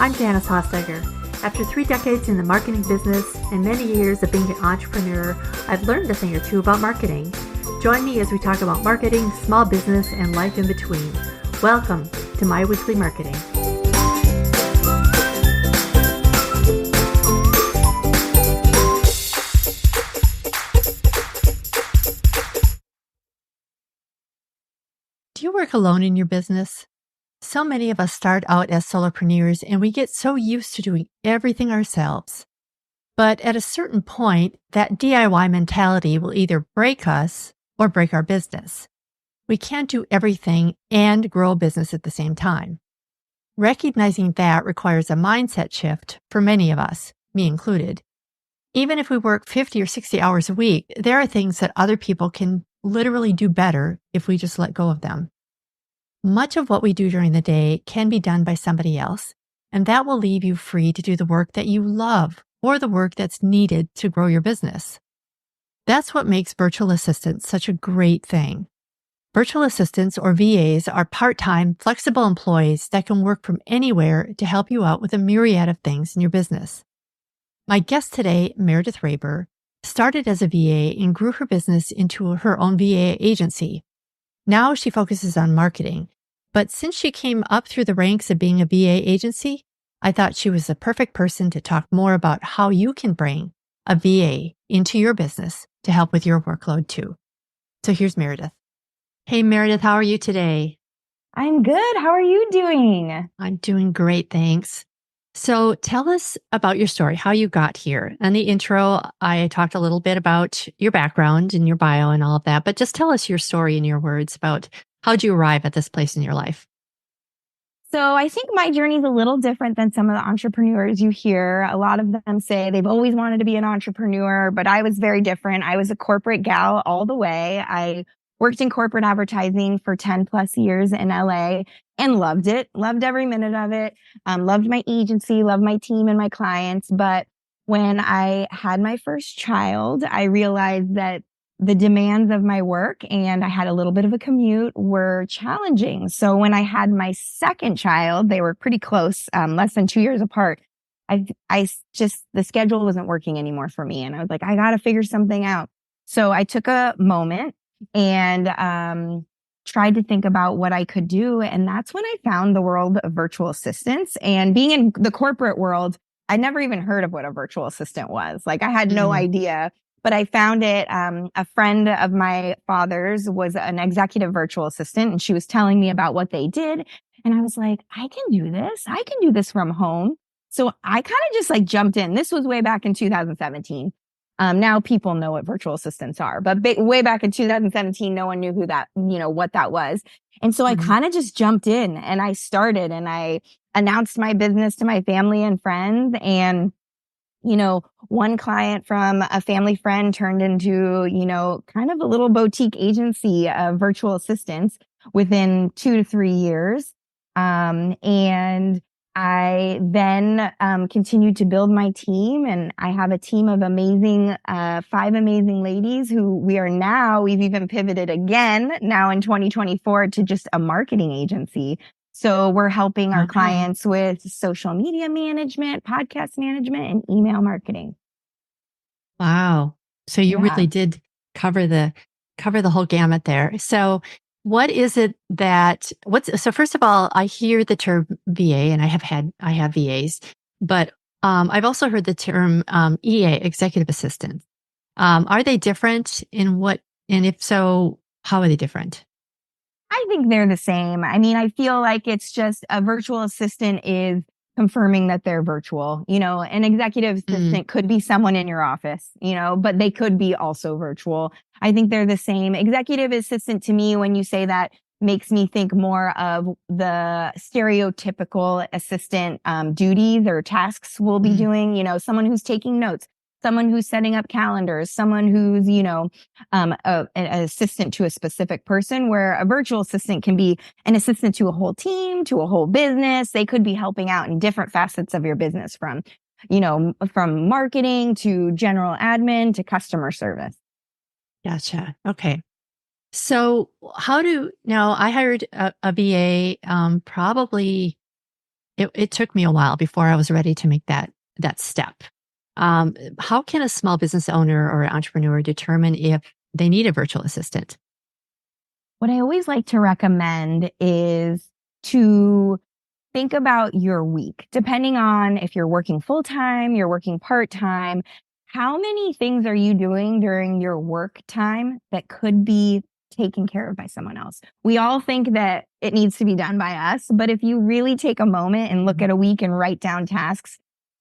I'm Janice Hostegger. After 3 decades in the marketing business and many years of being an entrepreneur, I've learned a thing or two about marketing. Join me as we talk about marketing, small business, and life in between. Welcome to my weekly marketing. Do you work alone in your business? So many of us start out as solopreneurs and we get so used to doing everything ourselves. But at a certain point, that DIY mentality will either break us or break our business. We can't do everything and grow a business at the same time. Recognizing that requires a mindset shift for many of us, me included. Even if we work 50 or 60 hours a week, there are things that other people can literally do better if we just let go of them. Much of what we do during the day can be done by somebody else, and that will leave you free to do the work that you love or the work that's needed to grow your business. That's what makes virtual assistants such a great thing. Virtual assistants, or VAs, are part-time, flexible employees that can work from anywhere to help you out with a myriad of things in your business. My guest today, Meredith Raber, started as a VA and grew her business into her own VA agency. Now she focuses on marketing, but since she came up through the ranks of being a VA agency, I thought she was the perfect person to talk more about how you can bring a VA into your business to help with your workload too. So here's Meredith. Hey, Meredith, how are you today? I'm good. How are you doing? I'm doing great, thanks. So tell us about your story, how you got here. In the intro, I talked a little bit about your background and your bio and all of that, but just tell us your story in your words about how'd you arrive at this place in your life? So I think my journey is a little different than some of the entrepreneurs you hear. A lot of them say they've always wanted to be an entrepreneur, but I was very different. I was a corporate gal all the way. I worked in corporate advertising for 10 plus years in LA and loved it, loved every minute of it, loved my agency, loved my team and my clients. But when I had my first child, I realized that the demands of my work, and I had a little bit of a commute, were challenging. So when I had my second child, they were pretty close, less than 2 years apart. The schedule wasn't working anymore for me. And I was like, I got to figure something out. So I took a moment and tried to think about what I could do. And that's when I found the world of virtual assistants. And being in the corporate world, I never even heard of what a virtual assistant was. Like I had no idea, but I found it. A friend of my father's was an executive virtual assistant, and she was telling me about what they did. And I was like, I can do this. I can do this from home. So I kind of just like jumped in. This was way back in 2017. Now people know what virtual assistants are, but way back in 2017, no one knew what that was. And so I kind of just jumped in and I started and I announced my business to my family and friends. And, one client from a family friend turned into, kind of a little boutique agency of virtual assistants within 2 to 3 years. And I then continued to build my team, and I have a team of 5 amazing ladies who we've even pivoted again now in 2024 to just a marketing agency. So we're helping our clients with social media management, podcast management, and email marketing. Wow. So you really did cover the whole gamut there. So what is it so first of all, I hear the term VA and I have VAs, but I've also heard the term EA, executive assistant. Are they different and if so, how are they different? I think they're the same. I mean, I feel like it's just a virtual assistant is confirming that they're virtual. An executive assistant could be someone in your office, but they could be also virtual. I think they're the same. Executive assistant to me, when you say that, makes me think more of the stereotypical assistant duties or tasks we'll be doing, someone who's taking notes, someone who's setting up calendars, someone who's, an assistant to a specific person, where a virtual assistant can be an assistant to a whole team, to a whole business. They could be helping out in different facets of your business from marketing to general admin to customer service. Gotcha. Okay. So now I hired a VA probably it took me a while before I was ready to make that step. How can a small business owner or entrepreneur determine if they need a virtual assistant? What I always like to recommend is to think about your week, depending on if you're working full time, you're working part time. How many things are you doing during your work time that could be taken care of by someone else? We all think that it needs to be done by us, but if you really take a moment and look Mhm. at a week and write down tasks,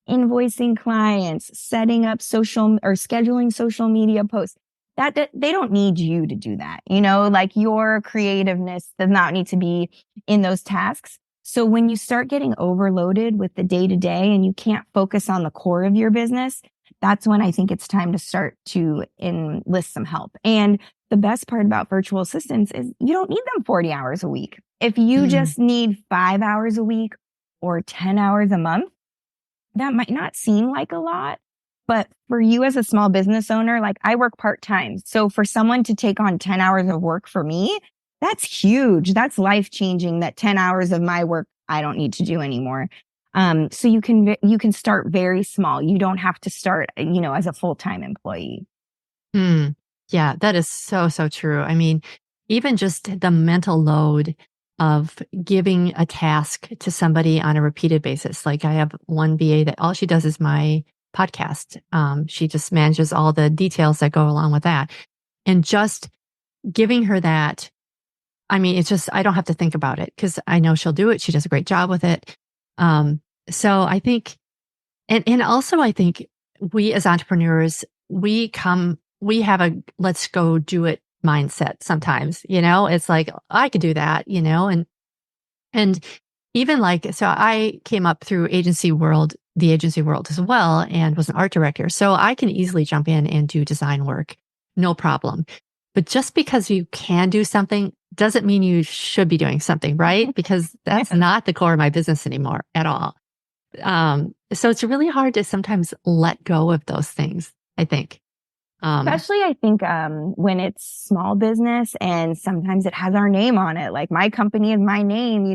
invoicing clients, setting up social or scheduling social media posts, that they don't need you to do that. Like your creativeness does not need to be in those tasks. So when you start getting overloaded with the day to day and you can't focus on the core of your business, that's when I think it's time to start to enlist some help. And the best part about virtual assistants is you don't need them 40 hours a week. If you Mm, just need 5 hours a week or 10 hours a month, that might not seem like a lot, but for you as a small business owner, like I work part time. So for someone to take on 10 hours of work for me, that's huge. That's life changing that 10 hours of my work I don't need to do anymore. So you can start very small. You don't have to start, as a full-time employee. mm. Yeah, that is so, so true. I mean, even just the mental load of giving a task to somebody on a repeated basis. Like I have one VA that all she does is my podcast. She just manages all the details that go along with that. And just giving her that, I mean, it's just, I don't have to think about it because I know she'll do it. She does a great job with it. So I think, and also I think we as entrepreneurs, we have a let's go do it mindset sometimes, it's like, I could do that, and even like, so I came up through the agency world as well, and was an art director. So I can easily jump in and do design work, no problem. But just because you can do something doesn't mean you should be doing something, right? Because that's Yes. not the core of my business anymore at all. So it's really hard to sometimes let go of those things, I think. Um, Especially, I think, when it's small business and sometimes it has our name on it. Like my company is my name,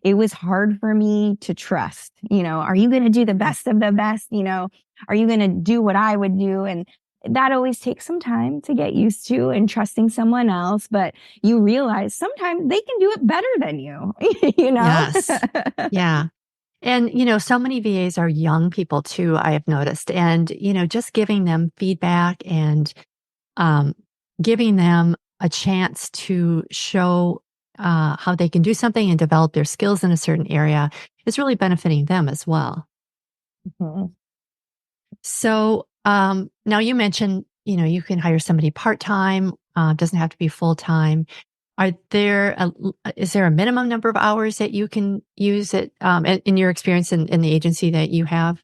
it was hard for me to trust, are you going to do the best of the best? Are you going to do what I would do? And that always takes some time to get used to and trusting someone else. But you realize sometimes they can do it better than you, you know? yes. Yeah. And, so many VAs are young people too, I have noticed. And, just giving them feedback and um, giving them a chance to show how they can do something and develop their skills in a certain area is really benefiting them as well. Mhm. So now you mentioned, you can hire somebody part time, doesn't have to be full time. Is there a minimum number of hours that you can use it in your experience in the agency that you have?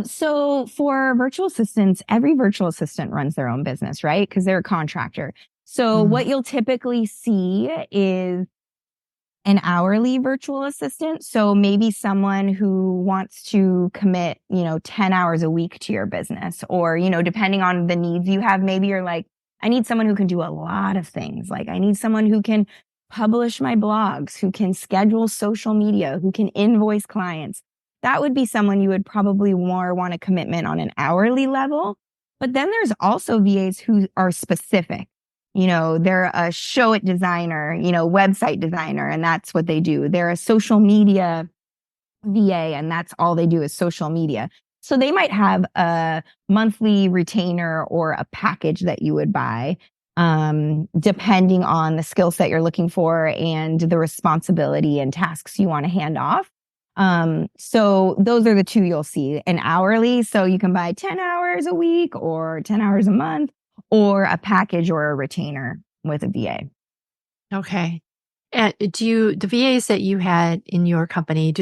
So for virtual assistants, every virtual assistant runs their own business, right? Because they're a contractor. So Mm, what you'll typically see is an hourly virtual assistant. So maybe someone who wants to commit, 10 hours a week to your business, or, depending on the needs you have, maybe you're like, I need someone who can do a lot of things. Like I need someone who can publish my blogs, who can schedule social media, who can invoice clients. That would be someone you would probably more want a commitment on an hourly level. But then there's also VAs who are specific. They're a show it designer, website designer, and that's what they do. They're a social media VA, and that's all they do is social media. So they might have a monthly retainer or a package that you would buy, depending on the skill set you're looking for and the responsibility and tasks you want to hand off. So those are the two you'll see, an hourly. So you can buy 10 hours a week or 10 hours a month, or a package or a retainer with a VA. okay. And the VAs that you had in your company,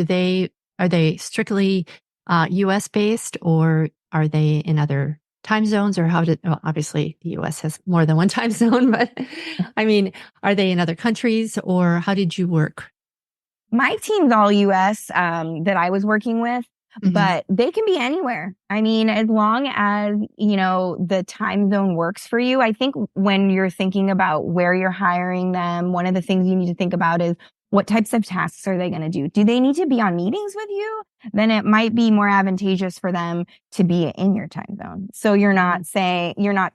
are they strictly US based, or are they in other time zones, or well, obviously the US has more than one time zone, but I mean, are they in other countries, or how did you work? My team's all US, that I was working with, Hmm. but they can be anywhere. I mean, as long as, the time zone works for you. I think when you're thinking about where you're hiring them, one of the things you need to think about is What types of tasks are they going to do? Do they need to be on meetings with you? Then it might be more advantageous for them to be in your time zone. So you're not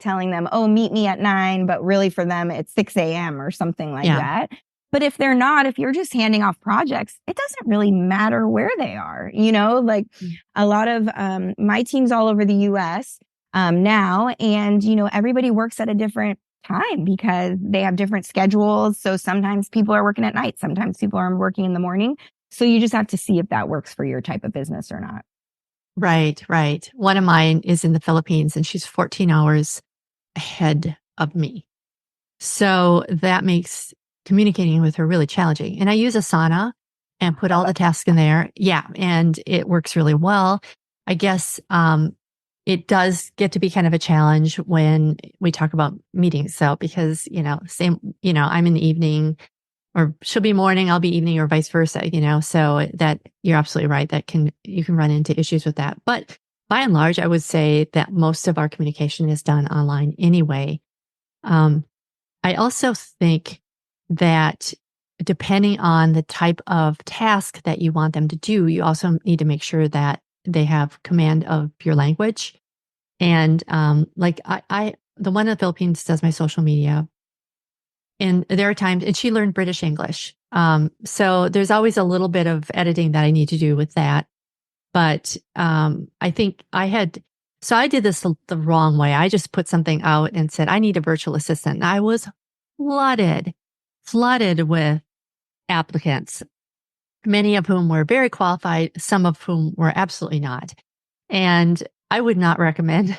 telling them, oh, meet me at 9, but really for them, it's 6 a.m. or something like Yeah. that. But if they're not, if you're just handing off projects, it doesn't really matter where they are. Like a lot of my team's all over the US now, and everybody works at a different time because they have different schedules. So sometimes people are working at night, sometimes people are working in the morning. So you just have to see if that works for your type of business or not. Right, right. One of mine is in the Philippines and she's 14 hours ahead of me. So that makes communicating with her really challenging. And I use Asana and put all the tasks in there. Yeah. And it works really well. I guess it does get to be kind of a challenge when we talk about meetings. So because, I'm in the evening or she'll be morning, I'll be evening or vice versa, so that you're absolutely right. You can run into issues with that. But by and large, I would say that most of our communication is done online anyway. I also think that depending on the type of task that you want them to do, you also need to make sure that they have command of your language. And like the one in the Philippines does my social media. And there are times, and she learned British English. So there's always a little bit of editing that I need to do with that. But I think so I did this the wrong way. I just put something out and said, I need a virtual assistant. And I was flooded with applicants, many of whom were very qualified, some of whom were absolutely not. And I would not recommend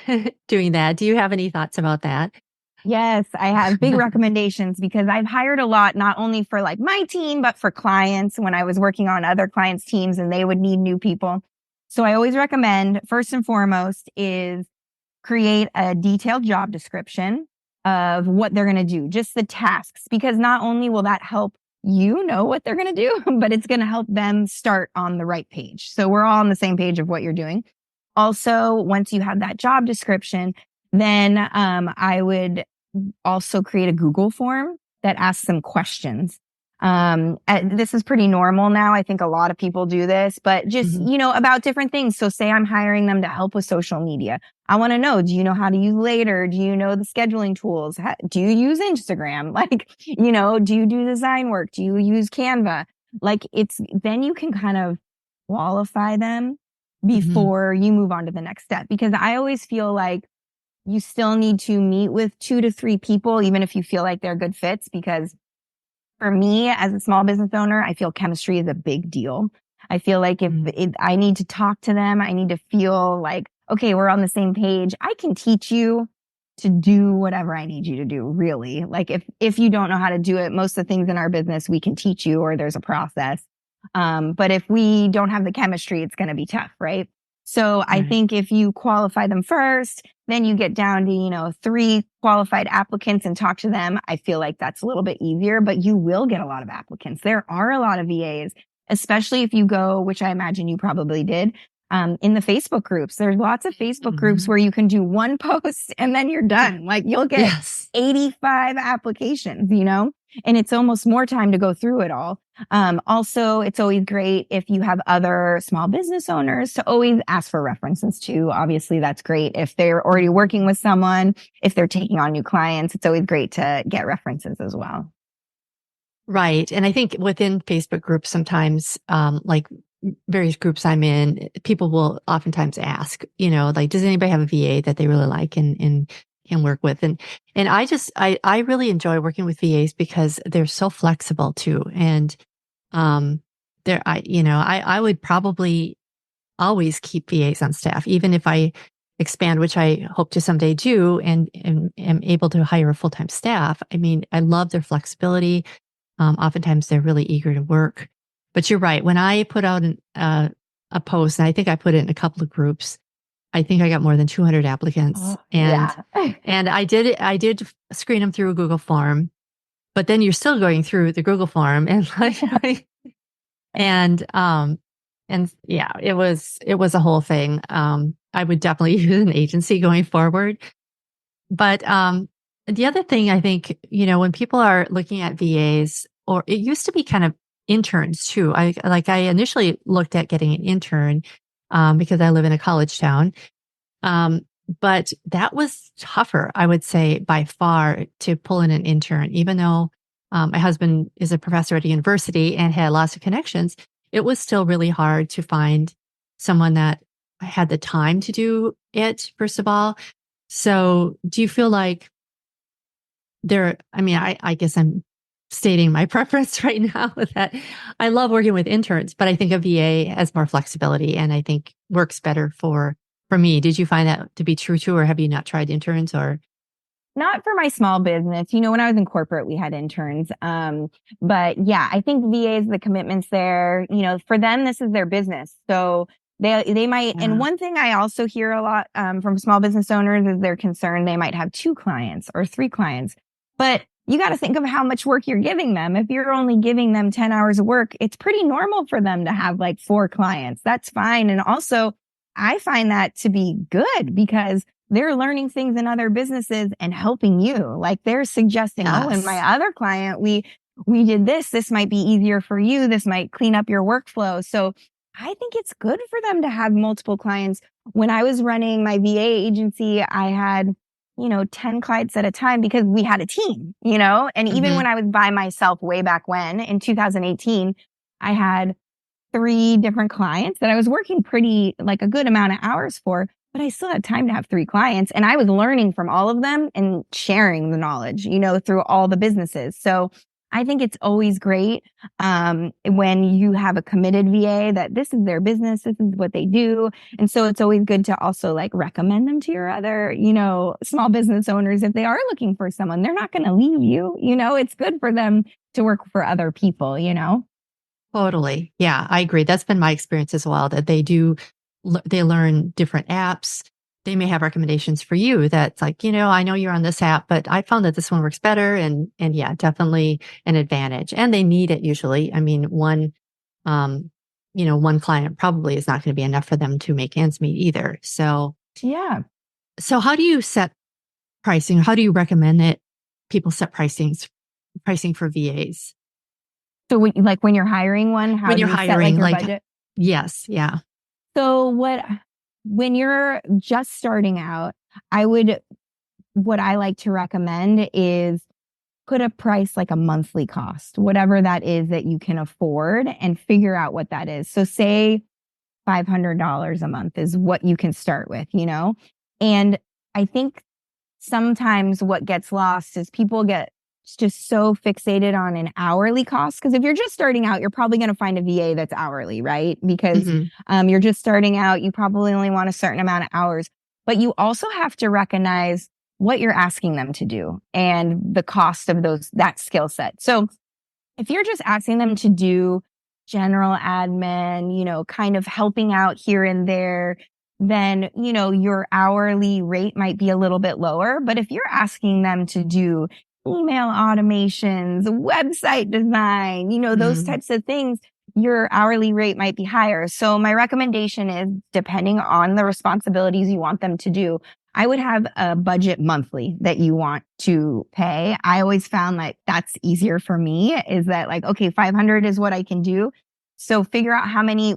doing that. Do you have any thoughts about that? Yes, I have big recommendations because I've hired a lot, not only for like my team, but for clients when I was working on other clients' teams and they would need new people. So I always recommend, first and foremost, is create a detailed job description of what they're going to do, just the tasks, because not only will that help you know what they're going to do, but it's going to help them start on the right page. So we're all on the same page of what you're doing. Also, once you have that job description, then I would also create a Google form that asks them questions. This is pretty normal now. I think a lot of people do this, but just, about different things. So say I'm hiring them to help with social media. I want to know, do you know how to use Later? Do you know the scheduling tools? Do you use Instagram? Do you do design work? Do you use Canva? Then you can kind of qualify them before you move on to the next step. Because I always feel like you still need to meet with 2 to 3 people, even if you feel like they're good fits, because for me as a small business owner, I feel chemistry is a big deal. I feel like if I need to talk to them, I need to feel like, okay, we're on the same page. I can teach you to do whatever I need you to do, really. Like if you don't know how to do it, most of the things in our business, we can teach you or there's a process. But if we don't have the chemistry, it's going to be tough, right? So I think if you qualify them first, then you get down to, 3 qualified applicants and talk to them. I feel like that's a little bit easier, but you will get a lot of applicants. There are a lot of VAs, especially if you go, which I imagine you probably did, in the Facebook groups. There's lots of Facebook groups where you can do one post and then you're done. Like you'll get 85 applications, and it's almost more time to go through it all. Also, it's always great if you have other small business owners to always ask for references too. Obviously, that's great if they're already working with someone, if they're taking on new clients, it's always great to get references as well. Right. And I think within Facebook groups, sometimes, like various groups I'm in, people will oftentimes ask, does anybody have a VA that they really like and can work with? And I really enjoy working with VAs because they're so flexible too. And, I would probably always keep VAs on staff, even if I expand, which I hope to someday do, and am able to hire a full-time staff. I mean, I love their flexibility. Oftentimes they're really eager to work. But you're right. When I put out a post, and I think I put it in a couple of groups, I think I got more than 200 applicants. And I did screen them through a Google form, but then you're still going through the Google form and yeah, it was a whole thing. I would definitely use an agency going forward. But the other thing I think, when people are looking at VAs, or it used to be kind of interns too. I initially looked at getting an intern because I live in a college town. Um, but that was tougher, I would say, by far to pull in an intern, even though my husband is a professor at a university and had lots of connections. It was still really hard to find someone that had the time to do it, first of all. So do you feel like I guess I'm stating my preference right now with that. I love working with interns, but I think a VA has more flexibility and I think works better for me. Did you find that to be true too, or have you not tried interns or? Not for my small business. You know, when I was in corporate, we had interns. But yeah, I think VAs, the commitments there, you know, for them, this is their business. So they might, and Yeah. one thing I also hear a lot, from small business owners is they're concerned they might have 2 clients or 3 clients, but you got to think of how much work you're giving them. If you're only giving them 10 hours of work, it's pretty normal for them to have like 4 clients. That's fine. And also I find that to be good because they're learning things in other businesses and helping you. Like they're suggesting, oh, in my Yes. other client, we did this. This might be easier for you. This might clean up your workflow. So I think it's good for them to have multiple clients. When I was running my VA agency, I had, 10 clients at a time because we had a team, and even Hmm. when I was by myself way back when in 2018, I had 3 different clients that I was working pretty like a good amount of hours for, but I still had time to have 3 clients. And I was learning from all of them and sharing the knowledge, through all the businesses. So I think it's always great when you have a committed VA that this is their business, this is what they do. And so it's always good to also like recommend them to your other, small business owners if they are looking for someone. They're not going to leave you. It's good for them to work for other people. Totally. Yeah, I agree. That's been my experience as well, that they learn different apps. They may have recommendations for you that's like, I know you're on this app, but I found that this one works better. And yeah, definitely an advantage. And they need it usually. I mean, um, one client probably is not going to be enough for them to make ends meet either. Yeah. So how do you set pricing? How do you recommend that people set pricing for VAs So when you're hiring one, how when do you're you set like hiring? your Like, budget? yes, yeah. So when you're just starting out, what I like to recommend is put a price like a monthly cost, whatever that is that you can afford and figure out what that is. So say $500 a month is what you can start with. And I think sometimes what gets lost is people get just so fixated on an hourly cost. Because if you're just starting out, you're probably going to find a VA that's hourly, right? Because Hmm. you're just starting out, you probably only want a certain amount of hours. But you also have to recognize what you're asking them to do and the cost of that skill set. So if you're just asking them to do general admin, kind of helping out here and there, then, your hourly rate might be a little bit lower. But if you're asking them to do email automations, website design, those Hmm. types of things, your hourly rate might be higher. So my recommendation is depending on the responsibilities you want them to do, I would have a budget monthly that you want to pay. I always found like that's easier for me is that like, okay, 500 is what I can do. So figure out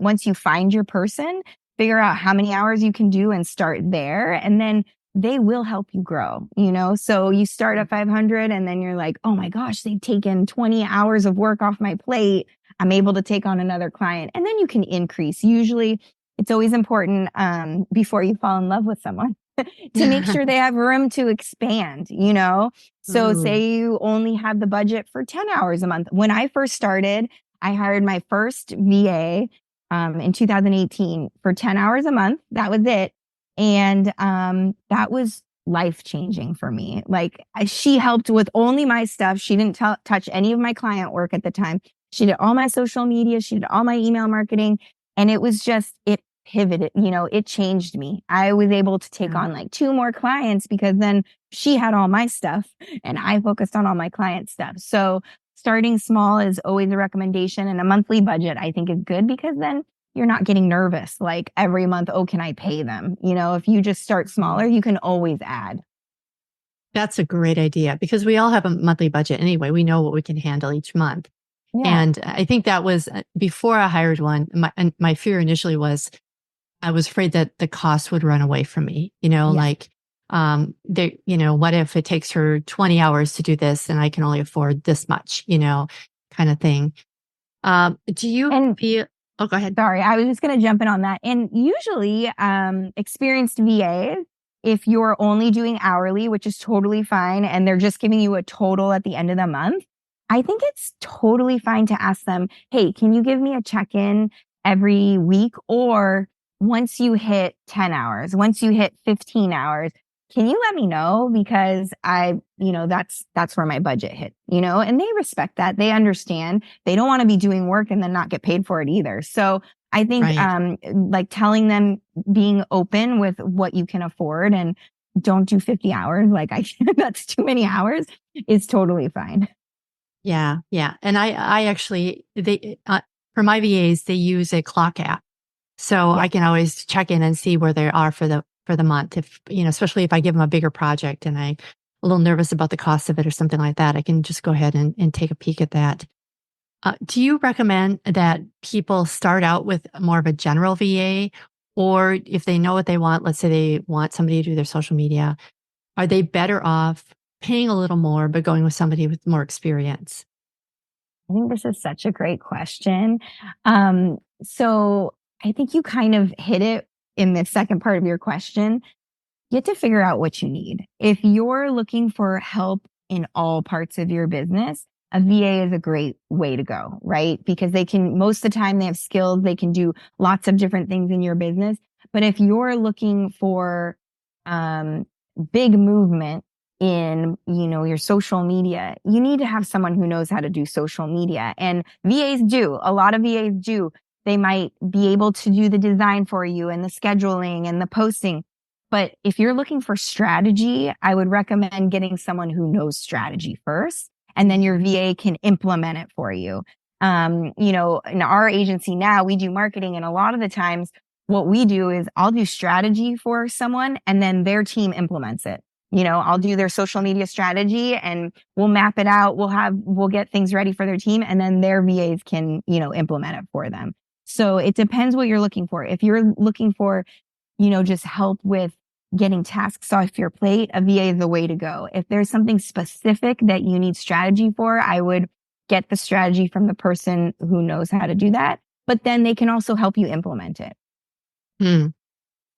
once you find your person, figure out how many hours you can do and start there. And then they will help you grow. So you start at 500 and then you're like, oh my gosh, they've taken 20 hours of work off my plate. I'm able to take on another client and then you can increase. Usually it's always important, before you fall in love with someone to make sure they have room to expand. So Ooh. say you only have the budget for 10 hours a month. When I first started, I hired my first VA in 2018 for 10 hours a month. That was it. And that was life changing for me. Like she helped with only my stuff. She didn't touch any of my client work at the time. She did all my social media. She did all my email marketing. And it was just, it pivoted, it changed me. I was able to take Yeah. on like 2 more clients because then she had all my stuff and I focused on all my client stuff. So starting small is always a recommendation, and a monthly budget I think is good because then you're not getting nervous like every month, oh, can I pay them? If you just start smaller, Mhm. you can always add. That's a great idea because we all have a monthly budget anyway. We know what we can handle each month. Yeah. And I think that was before I hired one. My fear initially was I was afraid that the cost would run away from me, Yeah. like, what if it takes her 20 hours to do this and I can only afford this much, kind of thing. Do you And feel, oh, go ahead. sorry, I was just going to jump in on that. And usually, experienced VAs, if you're only doing hourly, which is totally fine, and they're just giving you a total at the end of the month, I think it's totally fine to ask them, hey, can you give me a check in every week? Or once you hit 10 hours, once you hit 15 hours, can you let me know? Because that's where my budget hit, and they respect that. They understand. They don't want to be doing work and then not get paid for it either. So I think, Right. like telling them, being open with what you can afford, and don't do 50 hours. Like that's too many hours, is totally fine. Yeah. Yeah. And I actually, for my VAs, they use a clock app. So Yeah. I can always check in and see where they are for the month. If, especially if I give them a bigger project and I'm a little nervous about the cost of it or something like that, I can just go ahead and take a peek at that. Do you recommend that people start out with more of a general VA, or if they know what they want, let's say they want somebody to do their social media, are they better off paying a little more, but going with somebody with more experience? I think this is such a great question. So I think you kind of hit it in the second part of your question. You have to figure out what you need. If you're looking for help in all parts of your business, a VA is a great way to go, right? Because they can, most of the time, they have skills, they can do lots of different things in your business. But if you're looking for um, big movement in, your social media, you need to have someone who knows how to do social media. And VAs do, a lot of VAs do. They might be able to do the design for you and the scheduling and the posting. But if you're looking for strategy, I would recommend getting someone who knows strategy first, and then your VA can implement it for you. In our agency now, we do marketing, and a lot of the times what we do is I'll do strategy for someone and then their team implements it. I'll do their social media strategy and we'll map it out. We'll get things ready for their team, and then their VAs can, implement it for them. So it depends what you're looking for. If you're looking for, just help with getting tasks off your plate, a VA is the way to go. If there's something specific that you need strategy for, I would get the strategy from the person who knows how to do that, but then they can also help you implement it. Hmm.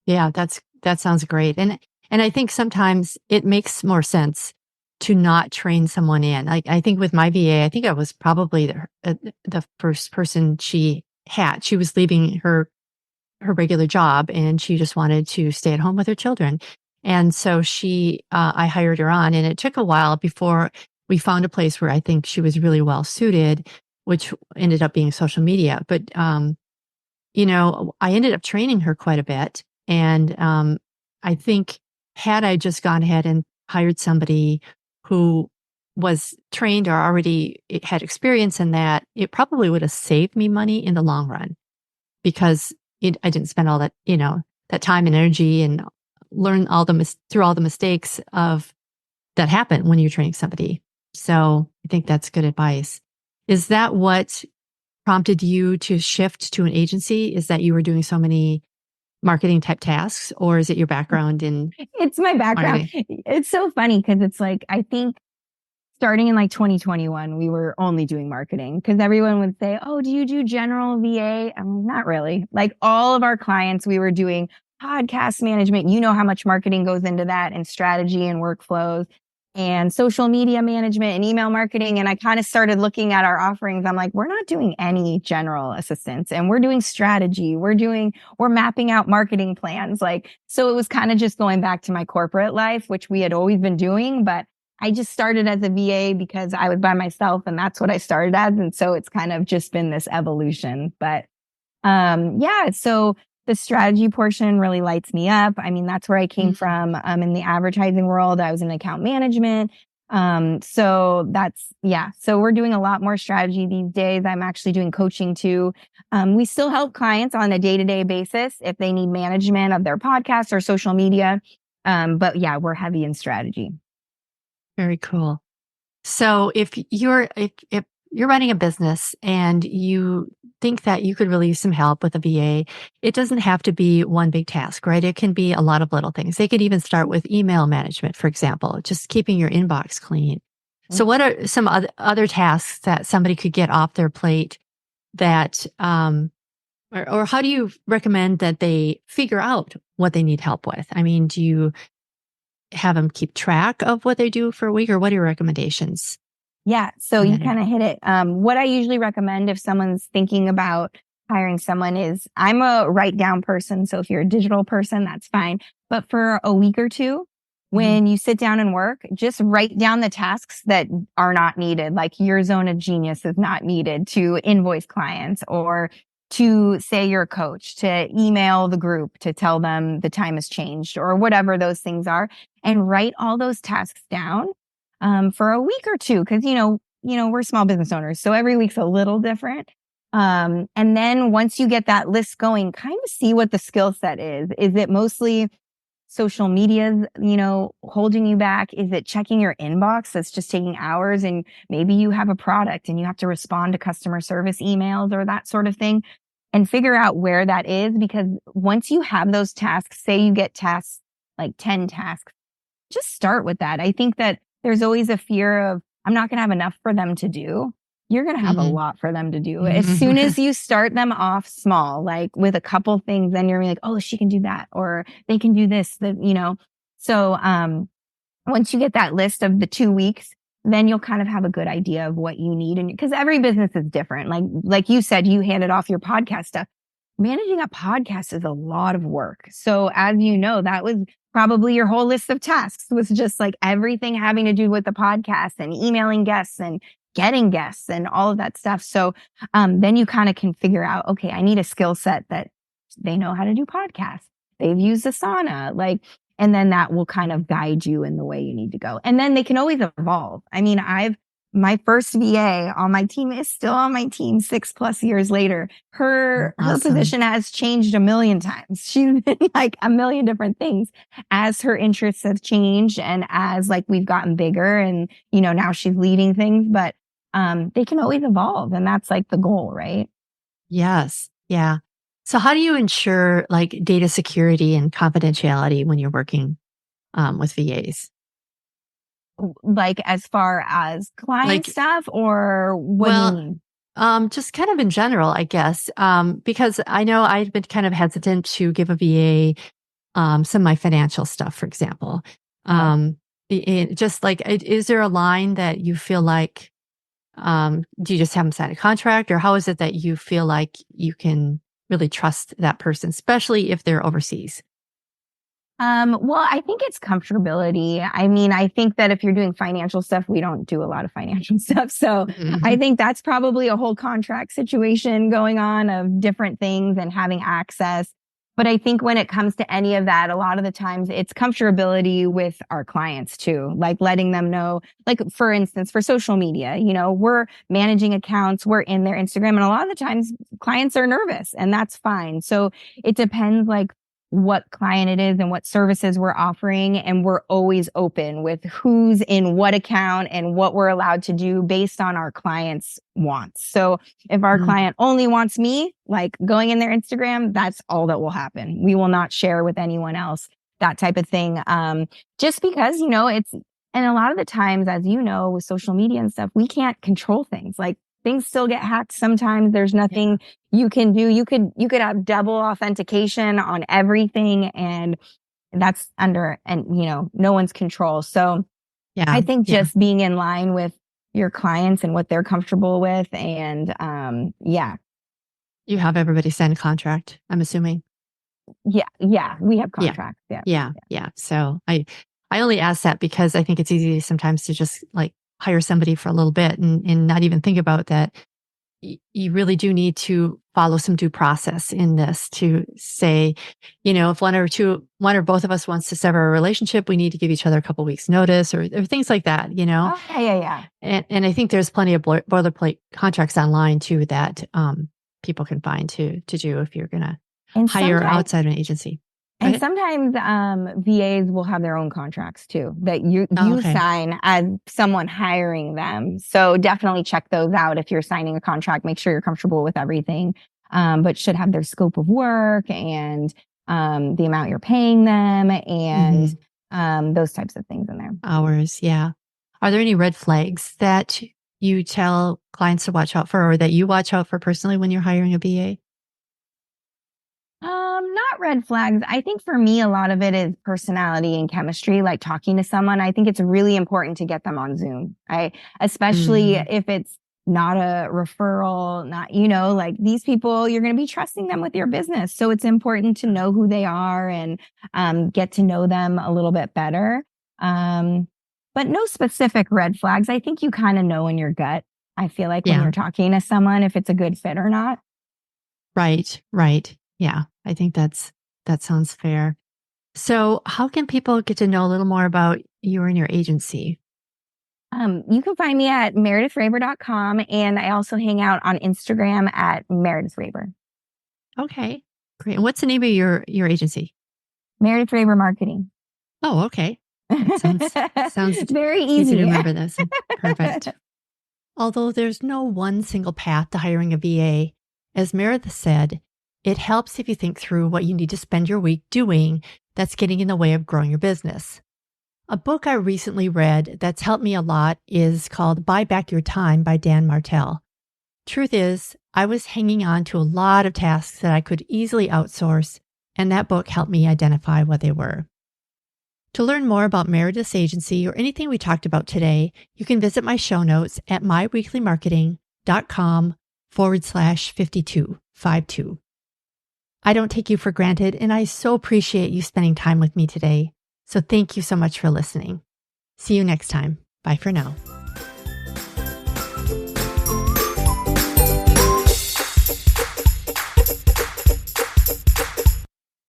Yeah, that sounds great. And I think sometimes it makes more sense to not train someone in. I think with my VA, I think I was probably the first person she had. She was leaving her regular job and she just wanted to stay at home with her children. And so I hired her on, and it took a while before we found a place where I think she was really well suited, which ended up being social media. But, I ended up training her quite a bit. And I think had I just gone ahead and hired somebody who was trained or already had experience in that, it probably would have saved me money in the long run, because I didn't spend all that, that time and energy and learn through all the mistakes of that happen when you're training somebody. So I think that's good advice. Is that what prompted you to shift to an agency? Is that you were doing so many marketing type tasks, or is it your background in It's my background. marketing? It's so funny because it's like, I think starting in like 2021, we were only doing marketing because everyone would say, oh, do you do general VA? I'm like, not really. Like all of our clients, we were doing podcast management. You know how much marketing goes into that, and strategy and workflows and social media management and email marketing. And I kind of started looking at our offerings. I'm like, we're not doing any general assistance, and we're doing strategy. We're mapping out marketing plans. Like, so it was kind of just going back to my corporate life, which we had always been doing, but I just started as a VA because I was by myself and that's what I started as. And so it's kind of just been this evolution. But yeah, so the strategy portion really lights me up. I mean, that's where I came Mm. from. In the advertising world, I was in account management. So that's, yeah. So we're doing a lot more strategy these days. I'm actually doing coaching too. We still help clients on a day-to-day basis if they need management of their podcast or social media. But yeah, we're heavy in strategy. Very cool. So if you're running a business and you think that you could really use some help with a VA, it doesn't have to be one big task, right? It can be a lot of little things. They could even start with email management, for example, just keeping your inbox clean. So, what are some other tasks that somebody could get off their plate that, or how do you recommend that they figure out what they need help with? I mean, do you have them keep track of what they do for a week, or what are your recommendations? Yeah. So in you that area? kind of hit it. What I usually recommend if someone's thinking about hiring someone is I'm a write down person. So if you're a digital person, that's fine. But for a week or two, Mhm. when you sit down and work, just write down the tasks that are not needed. Like your zone of genius is not needed to invoice clients or to say you're a coach, to email the group to tell them the time has changed or whatever those things are, and write all those tasks down for a week or two. Cause we're small business owners. So every week's a little different. And then once you get that list going, kind of see what the skill set is. Is it mostly social media, holding you back? Is it checking your inbox that's just taking hours? And maybe you have a product and you have to respond to customer service emails or that sort of thing, and figure out where that is. Because once you have those tasks, say you get tasks like 10 tasks, just start with that. I think that there's always a fear of, I'm not going to have enough for them to do. You're going to have a Mhm. lot for them to do. As soon Mhm. as you start them off small, like with a couple things, then you're like, oh, she can do that, or they can do this, So, once you get that list of the 2 weeks, then you'll kind of have a good idea of what you need. And because every business is different. Like you said, you handed off your podcast stuff. Managing a podcast is a lot of work. So as you know, that was probably your whole list of tasks was just like everything having to do with the podcast and emailing guests and getting guests and all of that stuff. So then you kind of can figure out, okay, I need a skill set that they know how to do podcasts. They've used Asana, and then that will kind of guide you in the way you need to go. And then they can always evolve. I mean, my first VA on my team is still on my team 6+ years later. Her Awesome. position has changed a million times. She's been like a million different things as her interests have changed and as like we've gotten bigger and now she's leading things, but they can always evolve, and that's like the goal, right? Yes. Yeah. So how do you ensure like data security and confidentiality when you're working with VAs? Like as far as client Like, stuff, or what do you well, mean? just kind of in general, I guess, because I know I've been kind of hesitant to give a VA some of my financial stuff, for example. Oh. Um, just like, is there a line that you feel like, do you just have them sign a contract, or how is it that you feel like you can really trust that person, especially if they're overseas? Well, I think it's comfortability. I mean, I think that if you're doing financial stuff, we don't do a lot of financial stuff. So I Mhm. think that's probably a whole contract situation going on of different things and having access. But I think when it comes to any of that, a lot of the times it's comfortability with our clients too, like letting them know, like for instance, for social media, we're managing accounts, we're in their Instagram, and a lot of the times clients are nervous and that's fine. So it depends like what client it is and what services we're offering. And we're always open with who's in what account and what we're allowed to do based on our client's wants. So if our Mm, client only wants me, like going in their Instagram, that's all that will happen. We will not share with anyone else, that type of thing. Just because, and a lot of the times, as you know, with social media and stuff, we can't control things. Like things still get hacked sometimes. There's yeah. nothing you can do. You could have double authentication on everything, and that's under, and no one's control. So I Yeah. think Yeah. just being in line with your clients and what they're comfortable with, and yeah. You have everybody sign a contract, I'm assuming. Yeah, we have Yeah. contracts. Yeah. Yeah. Yeah. So I only ask that because I think it's easy sometimes to just like hire somebody for a little bit and not even think about that. You really do need to follow some due process in this to say, if one or both of us wants to sever a relationship, we need to give each other a couple weeks notice, or things like that. Oh, yeah. And I think there's plenty of boilerplate contracts online too that people can find to do if you're going to And hire sometimes outside an agency. And sometimes VAs will have their own contracts too that you Oh, okay. sign as someone hiring them. So definitely check those out if you're signing a contract. Make sure you're comfortable with everything, but should have their scope of work and the amount you're paying them and those types of things in there. Hours, yeah. Are there any red flags that you tell clients to watch out for or that you watch out for personally when you're hiring a VA? Not red flags. I think for me, a lot of it is personality and chemistry, like talking to someone. I think it's really important to get them on Zoom. Especially if it's not a referral, not, like these people, you're going to be trusting them with your business. So it's important to know who they are and, get to know them a little bit better. But no specific red flags. I think you kind of know in your gut. I feel like when you're talking to someone, if it's a good fit or not. Right, right. Yeah, I think that sounds fair. So, how can people get to know a little more about you and your agency? You can find me at meredithraber.com, and I also hang out on Instagram at Meredith Raber. Okay, great. And what's the name of your agency? Meredith Raber Marketing. Oh, okay. That sounds very easy to easy. remember this. Perfect. Although there's no one single path to hiring a VA, as Meredith said, it helps if you think through what you need to spend your week doing that's getting in the way of growing your business. A book I recently read that's helped me a lot is called Buy Back Your Time by Dan Martell. Truth is, I was hanging on to a lot of tasks that I could easily outsource, and that book helped me identify what they were. To learn more about Meredith's agency or anything we talked about today, you can visit my show notes at myweeklymarketing.com/5252. I don't take you for granted, and I so appreciate you spending time with me today. So thank you so much for listening. See you next time. Bye for now.